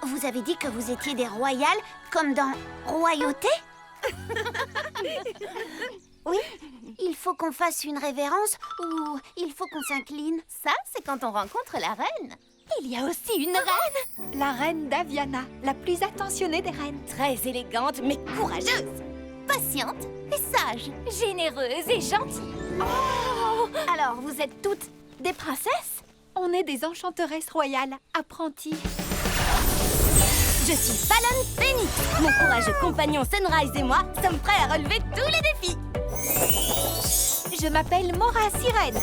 Vous avez dit que vous étiez des royales, comme dans Royauté? Oui, il faut qu'on fasse une révérence ou il faut qu'on s'incline. Ça, c'est quand on rencontre la reine. Il y a aussi une reine. La reine Daviana, la plus attentionnée des reines. Très élégante, mais courageuse. Patiente et sage. Généreuse et gentille. Oh! Alors, vous êtes toutes des princesses? On est des enchanteresses royales, apprenties. Je suis Fallon Phoenix. Mon courageux compagnon Sunrise et moi sommes prêts à relever tous les défis. Je m'appelle Mora Sirène.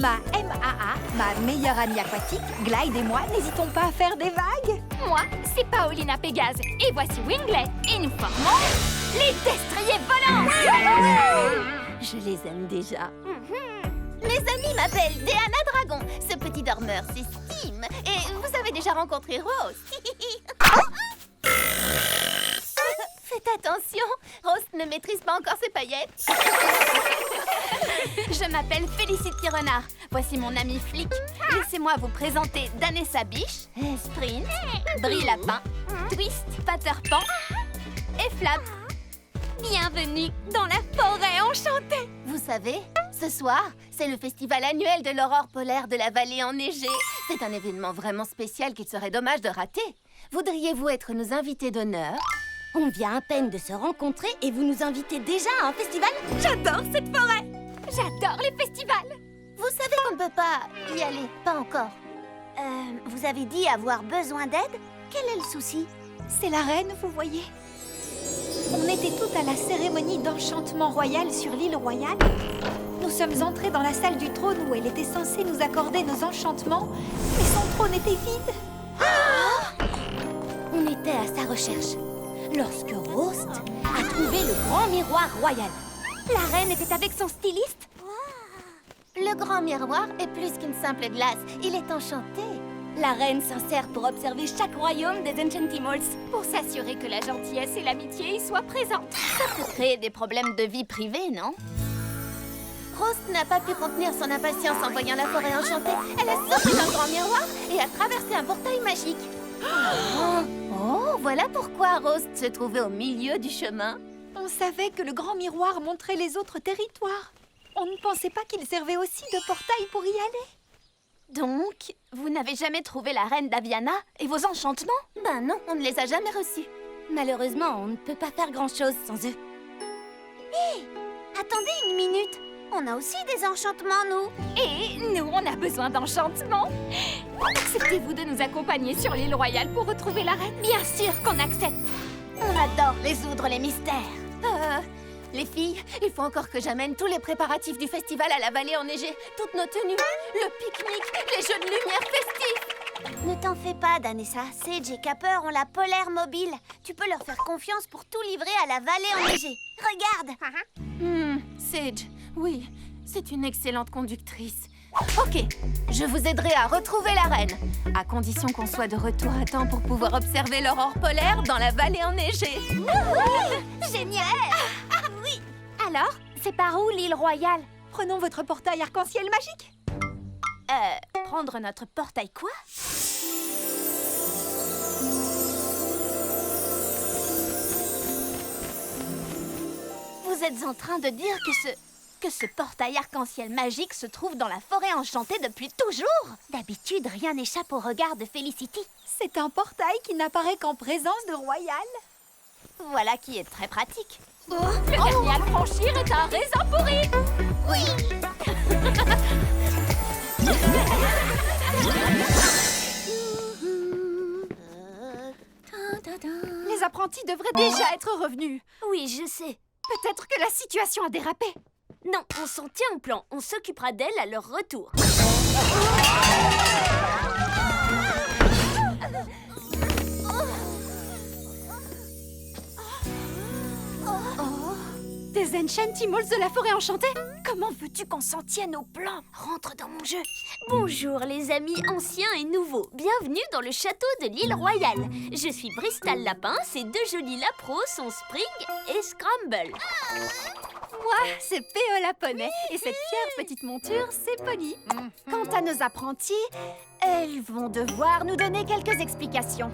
Ma MAA, ma meilleure amie aquatique, Glide et moi n'hésitons pas à faire des vagues. Moi, c'est Paolina Pégase. Et voici Winglet. Et nous formons les destriers volants. Je les aime déjà. Mes amis m'appellent Diana Dragon. Ce petit dormeur, c'est Steam. Et vous avez déjà rencontré Rose. Faites attention, Rose ne maîtrise pas encore ses paillettes. Je m'appelle Félicity Renard. Voici mon ami Flic. Laissez-moi vous présenter Danessa Biche, Sprint, Brie Lapin, Twist, Patterpan et Flap. Bienvenue dans la forêt enchantée. Vous savez, ce soir, c'est le festival annuel de l'aurore polaire de la vallée enneigée. C'est un événement vraiment spécial qu'il serait dommage de rater. Voudriez-vous être nos invités d'honneur? On vient à peine de se rencontrer et vous nous invitez déjà à un festival? J'adore cette forêt! J'adore les festivals! Vous savez qu'on ne peut pas y aller, pas encore. Vous avez dit avoir besoin d'aide? Quel est le souci? C'est la reine, vous voyez. On était toutes à la cérémonie d'enchantement royal sur l'île royale. Nous sommes entrées dans la salle du trône où elle était censée nous accorder nos enchantements, mais son trône était vide. On était à sa recherche lorsque Rost a trouvé le grand miroir royal. La reine était avec son styliste. Le grand miroir est plus qu'une simple glace, il est enchanté. La reine s'en sert pour observer chaque royaume des Enchantimals, pour s'assurer que la gentillesse et l'amitié y soient présentes. Ça peut créer des problèmes de vie privée, non? Rost n'a pas pu contenir son impatience en voyant la forêt enchantée. Elle a sauté dans le grand miroir et a traversé un portail magique. Oh, voilà pourquoi Rost se trouvait au milieu du chemin. On savait que le grand miroir montrait les autres territoires. On ne pensait pas qu'il servait aussi de portail pour y aller. Donc, vous n'avez jamais trouvé la reine Daviana et vos enchantements? Ben non, on ne les a jamais reçus. Malheureusement, on ne peut pas faire grand-chose sans eux. Hé, attendez une minute. On a aussi des enchantements, nous. Et nous, on a besoin d'enchantements. Acceptez-vous de nous accompagner sur l'île royale pour retrouver la reine? Bien sûr qu'on accepte. On adore résoudre les mystères. Les filles, il faut encore que j'amène tous les préparatifs du festival à la vallée enneigée. Toutes nos tenues, le pique-nique, les jeux de lumière festifs. Ne t'en fais pas, Danessa. Sage et Capper ont la polaire mobile. Tu peux leur faire confiance pour tout livrer à la vallée enneigée. Regarde. Sage, oui, c'est une excellente conductrice. Ok, je vous aiderai à retrouver la reine, à condition qu'on soit de retour à temps pour pouvoir observer l'aurore polaire dans la vallée enneigée. Génial. Oui. Alors, c'est par où l'île royale? Prenons votre portail arc-en-ciel magique. Prendre notre portail quoi? Vous êtes en train de dire que ce portail arc-en-ciel magique se trouve dans la forêt enchantée depuis toujours? D'habitude, rien n'échappe au regard de Félicity. C'est un portail qui n'apparaît qu'en présence de royal. Voilà qui est très pratique. Le dernier à le franchir est un raisin pourri. Oui. Les apprentis devraient déjà être revenus. Oui, je sais. Peut-être que la situation a dérapé. Non, on s'en tient au plan. On s'occupera d'elle à leur retour. Des Enchantimals de la forêt enchantée? Comment veux-tu qu'on s'en tienne au plan? Rentre dans mon jeu. Bonjour les amis anciens et nouveaux. Bienvenue dans le château de l'île royale. Je suis Bristol Lapin, ces deux jolis lapros sont Spring et Scramble. Moi, c'est Péo la poney. Et cette fière petite monture, c'est Polly. Quant à nos apprentis, elles vont devoir nous donner quelques explications.